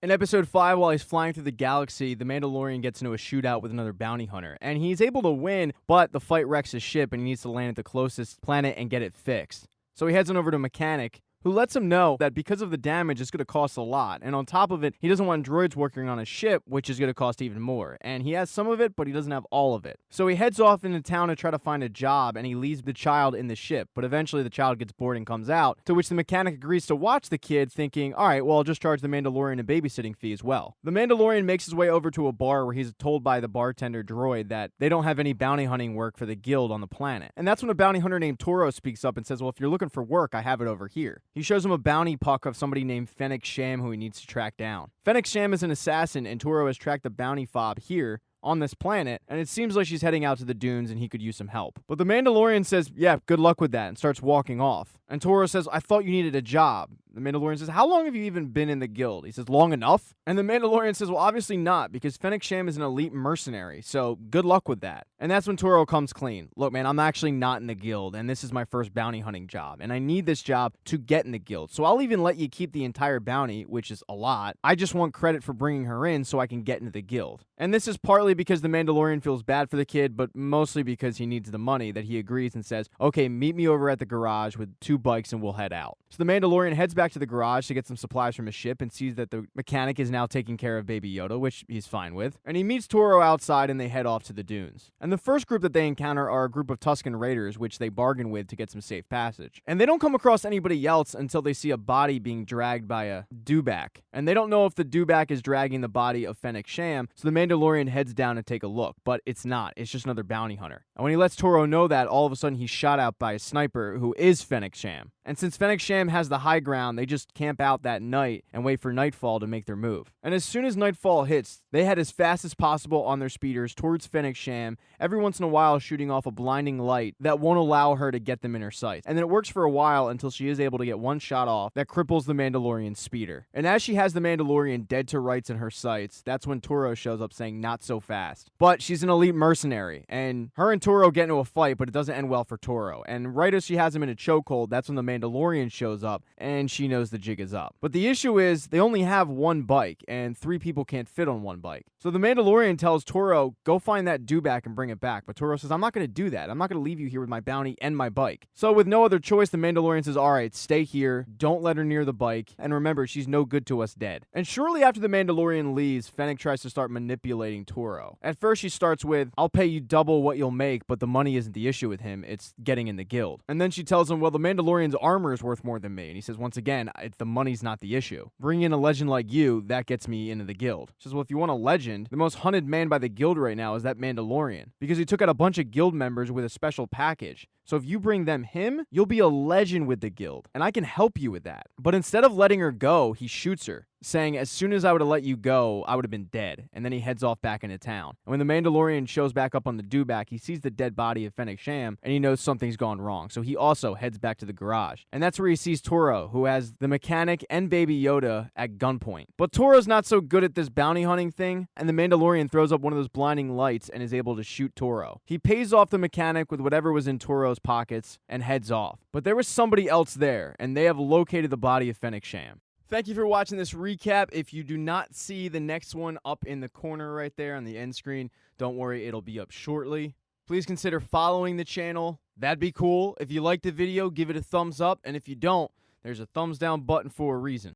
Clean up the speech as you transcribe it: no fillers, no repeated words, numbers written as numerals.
In episode 5, while he's flying through the galaxy, the Mandalorian gets into a shootout with another bounty hunter, and he's able to win, but the fight wrecks his ship and he needs to land at the closest planet and get it fixed. So he heads on over to a mechanic, who lets him know that because of the damage, it's going to cost a lot. And on top of it, he doesn't want droids working on his ship, which is going to cost even more. And he has some of it, but he doesn't have all of it. So he heads off into town to try to find a job, and he leaves the child in the ship. But eventually the child gets bored and comes out, to which the mechanic agrees to watch the kid, thinking, all right, well, I'll just charge the Mandalorian a babysitting fee as well. The Mandalorian makes his way over to a bar where he's told by the bartender droid that they don't have any bounty hunting work for the guild on the planet. And that's when a bounty hunter named Toro speaks up and says, well, if you're looking for work, I have it over here. He shows him a bounty puck of somebody named Fennec Sham who he needs to track down. Fennec Sham is an assassin, and Toro has tracked the bounty fob here on this planet, and it seems like she's heading out to the dunes and he could use some help. But the Mandalorian says, yeah, good luck with that, and starts walking off. And Toro says, I thought you needed a job. The Mandalorian says, how long have you even been in the guild? He says, long enough? And the Mandalorian says, well, obviously not, because Fennec Sham is an elite mercenary, so good luck with that. And that's when Toro comes clean. Look, man, I'm actually not in the guild, and this is my first bounty hunting job, and I need this job to get in the guild, so I'll even let you keep the entire bounty, which is a lot. I just want credit for bringing her in so I can get into the guild. And this is partly because the Mandalorian feels bad for the kid, but mostly because he needs the money, that he agrees and says, okay, meet me over at the garage with 2 bikes and we'll head out. So the Mandalorian heads back to the garage to get some supplies from his ship and sees that the mechanic is now taking care of Baby Yoda, which he's fine with. And he meets Toro outside and they head off to the dunes. And the first group that they encounter are a group of Tusken Raiders, which they bargain with to get some safe passage. And they don't come across anybody else until they see a body being dragged by a dewback. And they don't know if the dewback is dragging the body of Fennec Sham, so the Mandalorian heads down to take a look. But it's not. It's just another bounty hunter. And when he lets Toro know that, all of a sudden he's shot out by a sniper who is Fennec Sham. And since Fennec Sham has the high ground, they just camp out that night and wait for nightfall to make their move. And as soon as nightfall hits, they head as fast as possible on their speeders towards Fennec Sham, every once in a while shooting off a blinding light that won't allow her to get them in her sights. And then it works for a while until she is able to get one shot off that cripples the Mandalorian's speeder. And as she has the Mandalorian dead to rights in her sights, that's when Toro shows up saying, not so fast. But she's an elite mercenary, and her and Toro get into a fight, but it doesn't end well for Toro. And right as she has him in a chokehold, that's when the Mandalorian shows up, and she knows the jig is up. But the issue is, they only have 1 bike, and 3 people can't fit on 1 bike. So the Mandalorian tells Toro, go find that dewback and bring it back. But Toro says, I'm not going to do that. I'm not going to leave you here with my bounty and my bike. So with no other choice, the Mandalorian says, all right, stay here. Don't let her near the bike. And remember, she's no good to us dead. And shortly after the Mandalorian leaves, Fennec tries to start manipulating Toro. At first, she starts with, I'll pay you double what you'll make, but the money isn't the issue with him. It's getting in the guild. And then she tells him, well, the Mandalorian's armor is worth more than me. And he says, once again, the money's not the issue. Bring in a legend like you, that gets me into the guild. She says, well, if you want a legend, the most hunted man by the guild right now is that Mandalorian, because he took out a bunch of guild members with a special package. So if you bring him, you'll be a legend with the guild, and I can help you with that. But instead of letting her go, he shoots her, saying, as soon as I would have let you go, I would have been dead. And then he heads off back into town. And when the Mandalorian shows back up on the dewback, he sees the dead body of Fennec Sham, and he knows something's gone wrong. So he also heads back to the garage. And that's where he sees Toro, who has the mechanic and Baby Yoda at gunpoint. But Toro's not so good at this bounty hunting thing, and the Mandalorian throws up one of those blinding lights and is able to shoot Toro. He pays off the mechanic with whatever was in Toro's pockets and heads off. But there was somebody else there, and they have located the body of Fennec Sham. Thank you for watching this recap. If you do not see the next one up in the corner right there on the end screen, don't worry, it'll be up shortly. Please consider following the channel. That'd be cool. If you liked the video, give it a thumbs up, and if you don't, there's a thumbs down button for a reason.